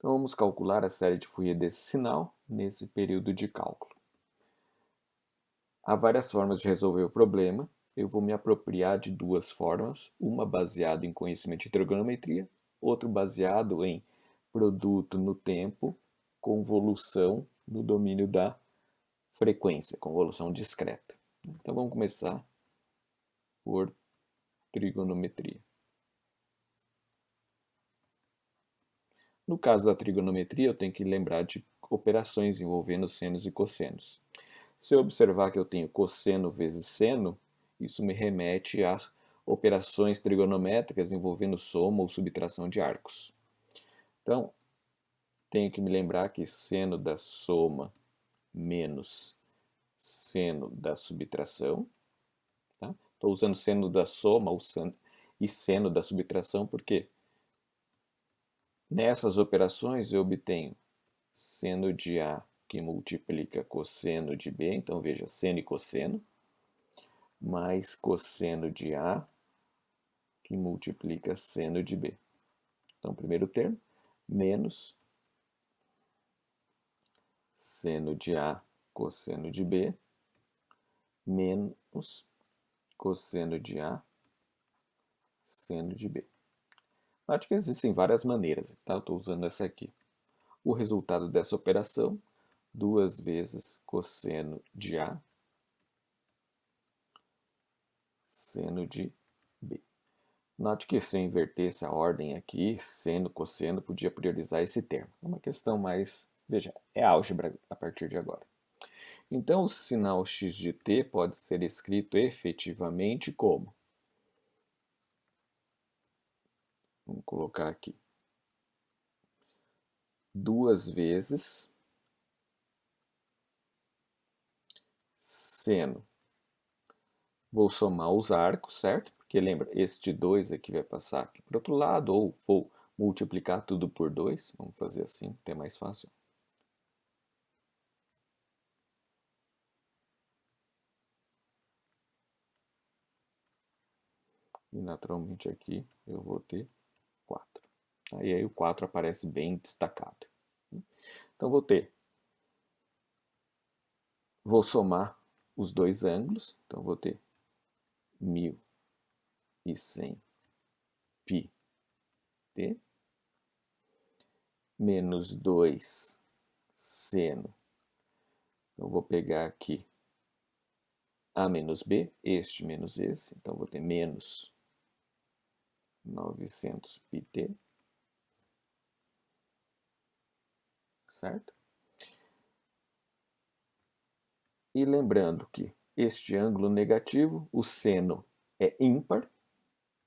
Então vamos calcular a série de Fourier desse sinal nesse período de cálculo. Há várias formas de resolver o problema. Eu vou me apropriar de duas formas, uma baseada em conhecimento de trigonometria, outra baseado em produto no tempo, convolução no domínio da frequência, convolução discreta. Então vamos começar por trigonometria. No caso da trigonometria, eu tenho que lembrar de operações envolvendo senos e cossenos. Se eu observar que eu tenho cosseno vezes seno, isso me remete a operações trigonométricas envolvendo soma ou subtração de arcos. Então, tenho que me lembrar que seno da soma menos seno da subtração. Tá? Estou usando seno da soma e seno da subtração porque nessas operações eu obtenho seno de A que multiplica cosseno de B, então veja, seno e cosseno, mais cosseno de A que multiplica seno de B. Então, primeiro termo, menos seno de A cosseno de B, menos cosseno de A seno de B. Acho que existem várias maneiras, tá? Eu estou usando essa aqui. O resultado dessa operação, 2 vezes cosseno de A seno de B. Note que se eu invertesse a ordem aqui, seno, cosseno, podia priorizar esse termo. É uma questão mais, veja, é álgebra a partir de agora. Então, o sinal x de t pode ser escrito efetivamente como? Vamos colocar aqui. 2 vezes seno. Vou somar os arcos, certo? Porque lembra, este 2 aqui vai passar aqui para o outro lado, ou vou multiplicar tudo por 2. Vamos fazer assim, que é mais fácil. E naturalmente aqui eu vou ter 4. E aí o 4 aparece bem destacado. Então vou somar os dois ângulos, então vou ter 1100 πt menos 2 seno. Eu vou pegar aqui A menos B, este menos esse, então vou ter menos 900 πt, certo? E lembrando que este ângulo negativo, o seno é ímpar,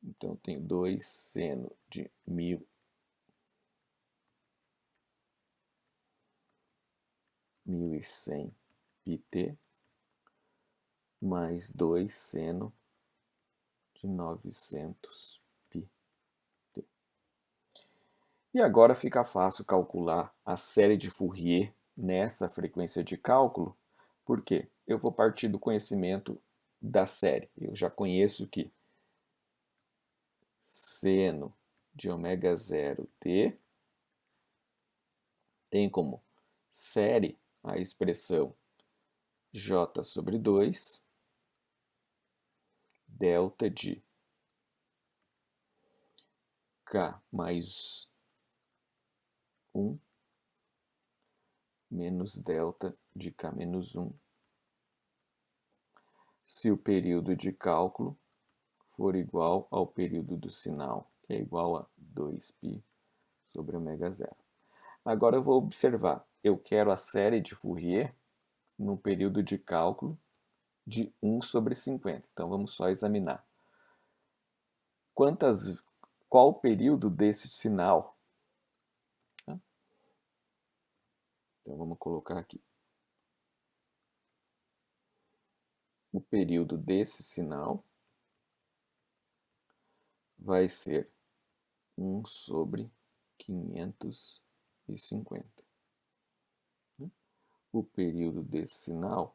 então eu tenho 2 seno de 1100 πt mais 2 seno de 900 πt. E agora fica fácil calcular a série de Fourier nessa frequência de cálculo, porque eu vou partir do conhecimento da série. Eu já conheço que seno de ômega 0 t tem como série a expressão j sobre 2 delta de k mais 1 menos delta de k menos 1 se o período de cálculo for igual ao período do sinal, que é igual a 2π sobre ômega 0. Agora eu vou observar, eu quero a série de Fourier no período de cálculo de 1 sobre 50. Então vamos só examinar. Qual o período desse sinal? Então vamos colocar aqui. O período desse sinal vai ser 1 sobre 550. O período desse sinal,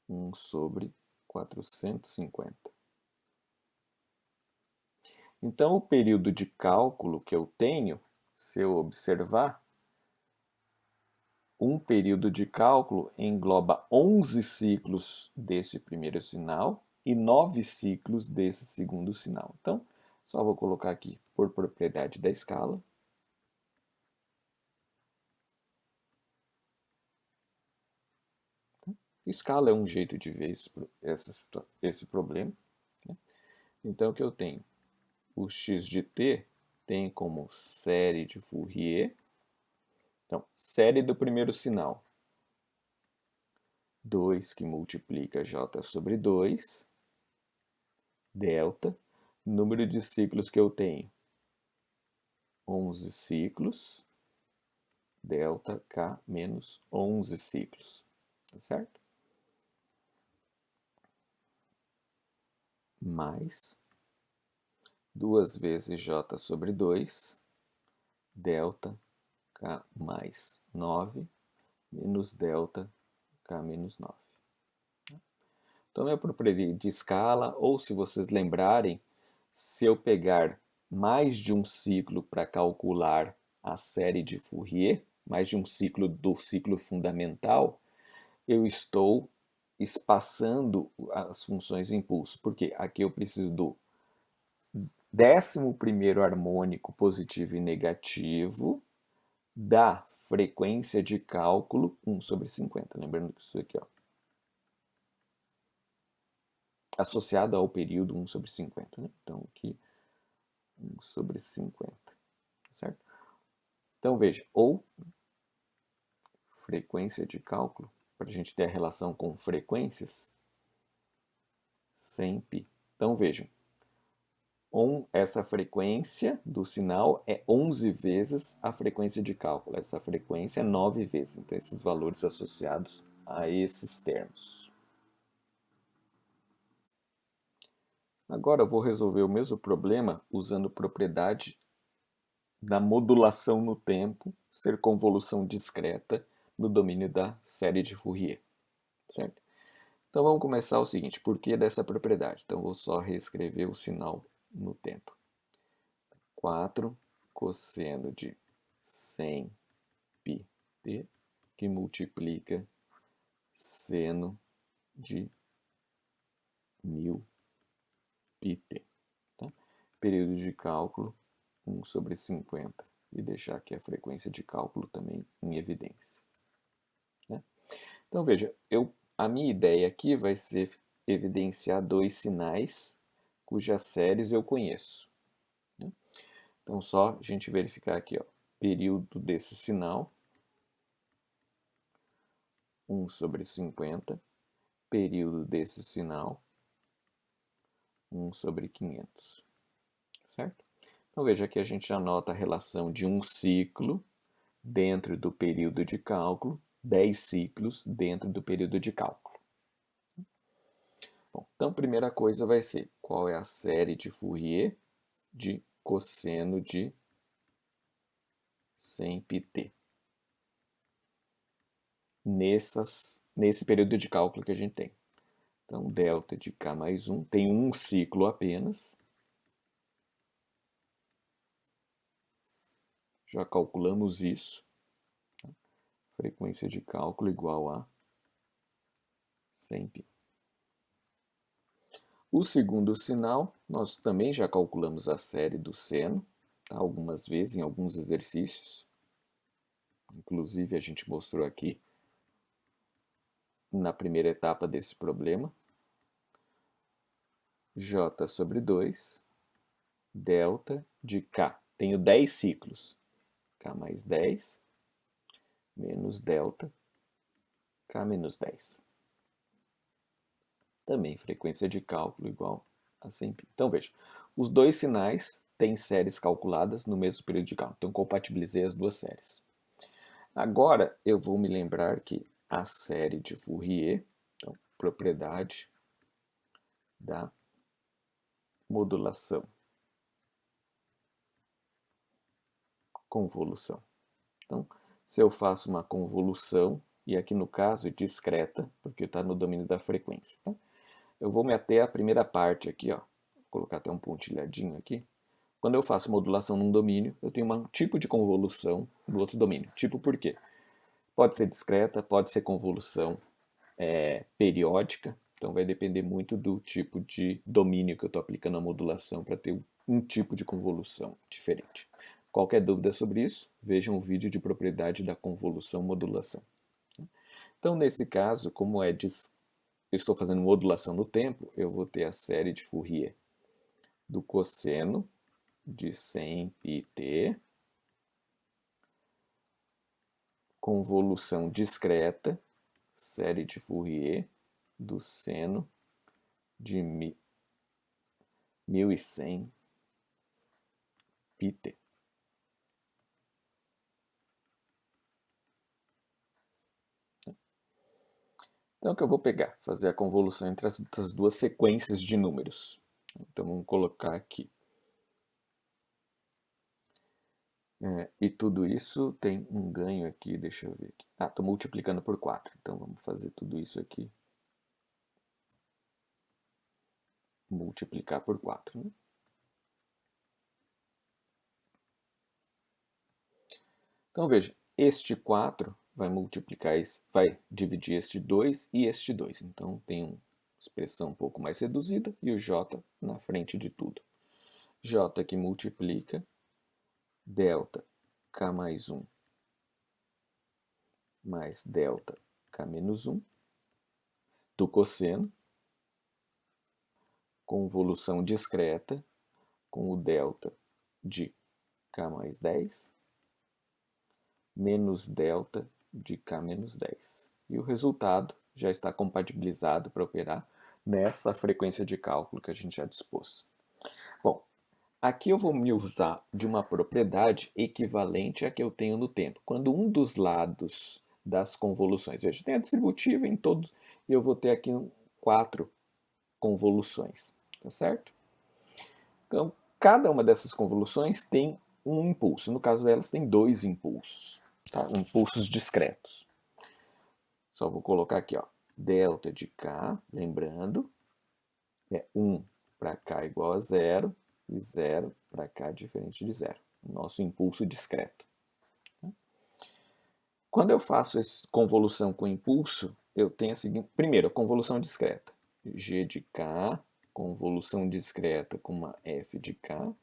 1 sobre 450. Então, o período de cálculo que eu tenho se eu observar, um período de cálculo engloba 11 ciclos desse primeiro sinal e 9 ciclos desse segundo sinal. Então, só vou colocar aqui por propriedade da escala. Escala é um jeito de ver esse problema. Então, o que eu tenho? O x de t tem como série de Fourier. Então, série do primeiro sinal. 2 que multiplica j sobre 2, delta. Número de ciclos que eu tenho? 11 ciclos, delta k menos 11 ciclos. Tá certo? Mais 2 vezes j sobre 2, delta k mais 9, menos delta k menos 9. Então, é propriedade de escala, ou se vocês lembrarem, se eu pegar mais de um ciclo para calcular a série de Fourier, mais de um ciclo do ciclo fundamental, eu estou espaçando as funções de impulso, porque aqui eu preciso do 11º harmônico positivo e negativo da frequência de cálculo 1 sobre 50. Lembrando que isso aqui, ó, associado ao período 1 sobre 50. Né? Então, aqui, 1 sobre 50. Certo? Então, veja, ou frequência de cálculo, para a gente ter a relação com frequências, 100 π. Então, vejam, essa frequência do sinal é 11 vezes a frequência de cálculo. Essa frequência é 9 vezes. Então, esses valores associados a esses termos. Agora eu vou resolver o mesmo problema usando propriedade da modulação no tempo ser convolução discreta no domínio da série de Fourier. Certo? Então vamos começar o seguinte, por que dessa propriedade? Então vou só reescrever o sinal no tempo. 4 cosseno de 100 πt que multiplica seno de 1000 πt. Tá? Período de cálculo 1 sobre 50. E deixar aqui a frequência de cálculo também em evidência. Né? Então veja, a minha ideia aqui vai ser evidenciar dois sinais cujas séries eu conheço. Né? Então só a gente verificar aqui, ó, período desse sinal, 1 sobre 50, período desse sinal, 1 sobre 500. Certo? Então veja que a gente anota a relação de um ciclo dentro do período de cálculo, 10 ciclos dentro do período de cálculo. Bom, então a primeira coisa vai ser qual é a série de Fourier de cosseno de 100 πt. Nesse período de cálculo que a gente tem. Então, delta de k mais 1 tem um ciclo apenas. Já calculamos isso. Frequência de cálculo igual a 100 π. O segundo sinal, nós também já calculamos a série do seno, tá? Algumas vezes, em alguns exercícios. Inclusive, a gente mostrou aqui na primeira etapa desse problema. J sobre 2, delta de K. Tenho 10 ciclos. K mais 10, menos delta, K menos 10. Também frequência de cálculo igual a 100 π. Então, veja, os dois sinais têm séries calculadas no mesmo período de cálculo. Então, compatibilizei as duas séries. Agora, eu vou me lembrar que a série de Fourier, então, propriedade da modulação, convolução. Então, se eu faço uma convolução, e aqui no caso é discreta, porque está no domínio da frequência, tá? Eu vou me ater à primeira parte aqui, ó. Vou colocar até um pontilhadinho aqui. Quando eu faço modulação num domínio, eu tenho um tipo de convolução no outro domínio. Tipo por quê? Pode ser discreta, pode ser convolução periódica, então vai depender muito do tipo de domínio que eu estou aplicando a modulação para ter um tipo de convolução diferente. Qualquer dúvida sobre isso, vejam o vídeo de propriedade da convolução modulação. Então, nesse caso, como eu estou fazendo modulação no tempo, eu vou ter a série de Fourier do cosseno de 100πt, convolução discreta, série de Fourier do seno de 1100 πt. Então, o que eu vou pegar? Fazer a convolução entre as duas sequências de números. Então, vamos colocar aqui. E tudo isso tem um ganho aqui, deixa eu ver aqui. Estou multiplicando por 4. Então, vamos fazer tudo isso aqui. Multiplicar por 4. Né? Então, veja, este 4 vai multiplicar, vai dividir este 2 e este 2. Então, tem uma expressão um pouco mais reduzida e o j na frente de tudo. J que multiplica delta k mais 1 mais delta k menos 1 do cosseno, convolução discreta com o delta de k mais 10 menos delta de k menos 10. E o resultado já está compatibilizado para operar nessa frequência de cálculo que a gente já dispôs. Bom, aqui eu vou me usar de uma propriedade equivalente à que eu tenho no tempo. Quando um dos lados das convoluções, veja, tem a distributiva em todos, e eu vou ter aqui 4 convoluções, tá certo? Então, cada uma dessas convoluções tem um impulso. No caso delas, tem 2 impulsos, tá? Impulsos discretos. Só vou colocar aqui, ó, delta de k, lembrando, é 1 para k igual a 0, e 0 para k diferente de 0. Nosso impulso discreto. Quando eu faço essa convolução com impulso, eu tenho a seguinte... Primeiro, a convolução discreta. G de k, convolução discreta com uma f de k,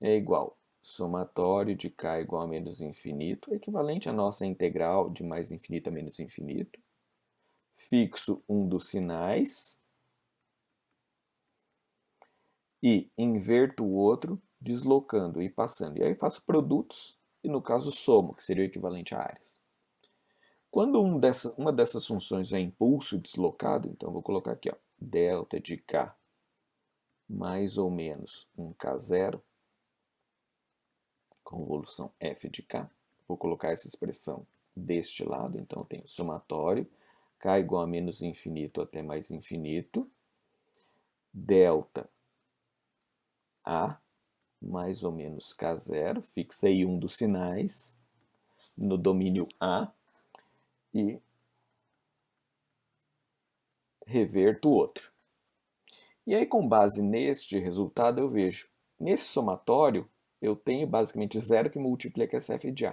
é igual somatório de k igual a menos infinito, equivalente à nossa integral de mais infinito a menos infinito. Fixo um dos sinais e inverto o outro, deslocando e passando. E aí faço produtos e, no caso, somo, que seria o equivalente a áreas. Quando uma dessas funções é impulso deslocado, então eu vou colocar aqui, ó, delta de k mais ou menos um k0, convolução f de k. Vou colocar essa expressão deste lado, então eu tenho somatório, k igual a menos infinito até mais infinito, delta a mais ou menos k0, fixei um dos sinais no domínio A e reverto o outro. E aí, com base neste resultado, eu vejo, nesse somatório, eu tenho basicamente 0 que multiplica essa f de A,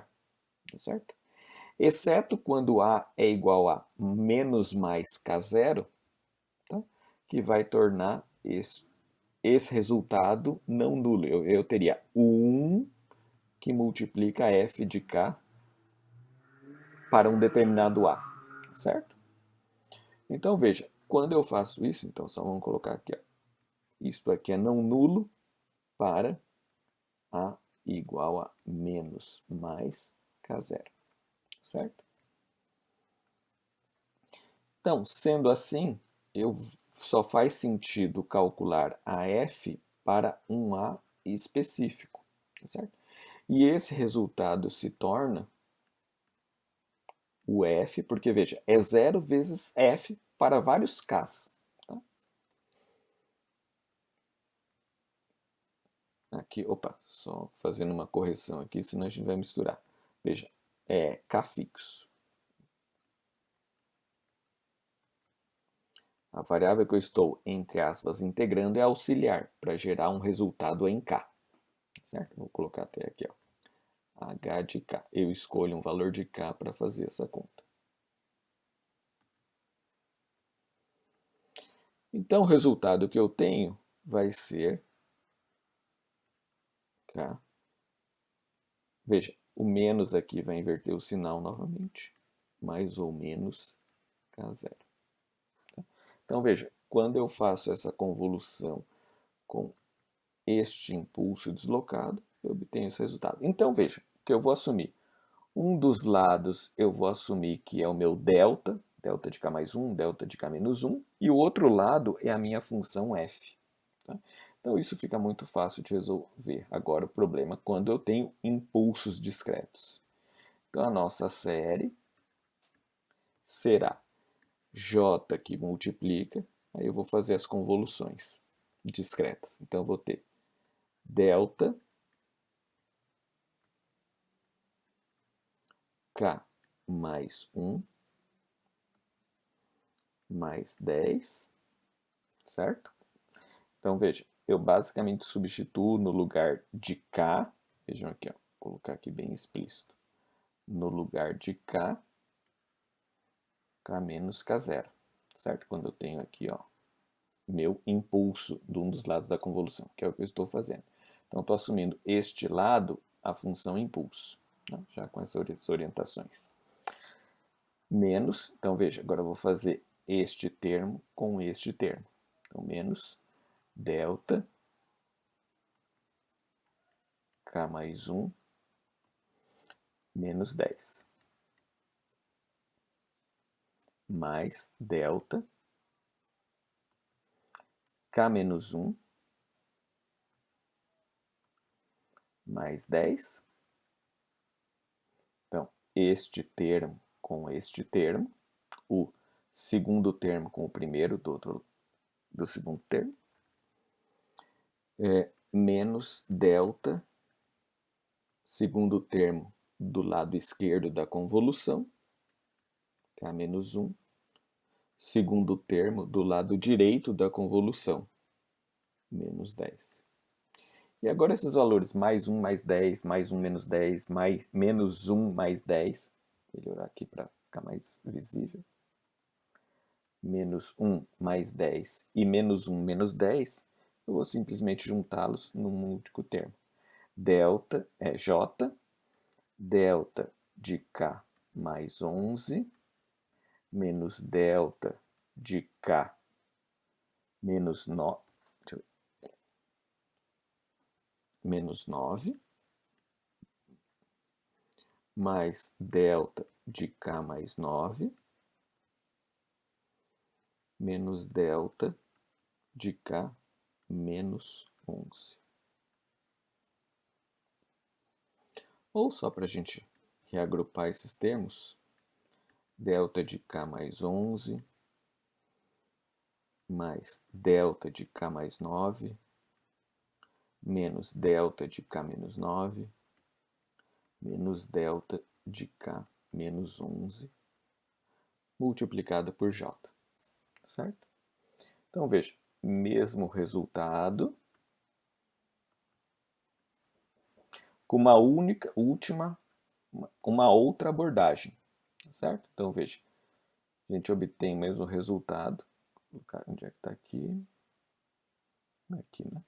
tá certo? Exceto quando A é igual a menos mais k0, tá? Que vai tornar esse resultado não nulo. Eu teria o 1 que multiplica f de k para um determinado A, certo? Então, veja, quando eu faço isso, então só vamos colocar aqui, ó, isto aqui é não nulo para A igual a menos mais k0, certo? Então, sendo assim, só faz sentido calcular a f para um A específico, certo? E esse resultado se torna o f, porque veja, é 0 vezes f para vários k's. Tá? Aqui, opa, só fazendo uma correção aqui, senão a gente vai misturar. Veja, é k fixo. A variável que eu estou, entre aspas, integrando é auxiliar, para gerar um resultado em K. Certo? Vou colocar até aqui, ó. H de K. Eu escolho um valor de K para fazer essa conta. Então, o resultado que eu tenho vai ser K. Veja, o menos aqui vai inverter o sinal novamente. Mais ou menos K0. Então, veja, quando eu faço essa convolução com este impulso deslocado, eu obtenho esse resultado. Então, veja, que eu vou assumir. Um dos lados eu vou assumir que é o meu delta, delta de k mais 1, delta de k menos 1, e o outro lado é a minha função f. Tá? Então, isso fica muito fácil de resolver. Agora, o problema é quando eu tenho impulsos discretos. Então, a nossa série será J que multiplica, aí eu vou fazer as convoluções discretas. Então, eu vou ter delta K mais 1 mais 10, certo? Então, veja, eu basicamente substituo no lugar de K, vejam aqui, ó, vou colocar aqui bem explícito, no lugar de K, K menos K0, certo? Quando eu tenho aqui, ó, meu impulso de um dos lados da convolução, que é o que eu estou fazendo. Então, estou assumindo este lado a função impulso, né? Já com essas orientações. Menos, então veja, agora eu vou fazer este termo com este termo. Então, menos delta K mais 1 menos 10. Mais delta K menos 1 mais 10. Então, este termo com este termo, o segundo termo com o primeiro do segundo termo, menos delta, segundo termo do lado esquerdo da convolução, K menos 1, segundo termo do lado direito da convolução, menos 10. E agora esses valores, mais 1 mais 10, mais 1 menos 10, mais, menos 1 mais 10, vou melhorar aqui para ficar mais visível, menos 1 mais 10 e menos 1 menos 10, eu vou simplesmente juntá-los num único termo. Delta é J, delta de K mais 11, menos delta de K menos 9, menos 9, mais delta de K mais 9, menos delta de K menos 11. Ou só para a gente reagrupar esses termos, delta de K mais 11, mais delta de K mais 9, menos delta de K menos 9, menos delta de K menos 11, multiplicado por J, certo? Então, veja, mesmo resultado, com uma uma outra abordagem, certo? Então, veja, a gente obtém o mesmo resultado, vou colocar onde é que está aqui, aqui, né?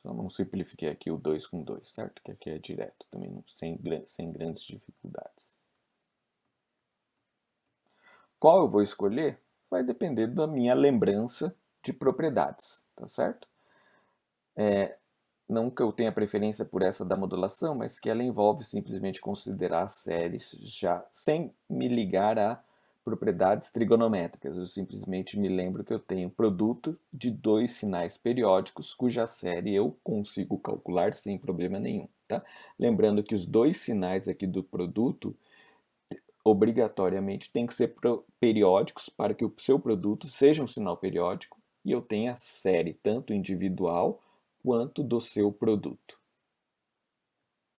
Só não simplifiquei aqui o 2 com 2, certo? Que aqui é direto, também sem grandes dificuldades. Qual eu vou escolher vai depender da minha lembrança de propriedades, tá certo? Não que eu tenha preferência por essa da modulação, mas que ela envolve simplesmente considerar séries já sem me ligar a propriedades trigonométricas. Eu simplesmente me lembro que eu tenho produto de dois sinais periódicos cuja série eu consigo calcular sem problema nenhum. Tá? Lembrando que os dois sinais aqui do produto obrigatoriamente têm que ser periódicos para que o seu produto seja um sinal periódico e eu tenha série tanto individual quanto do seu produto.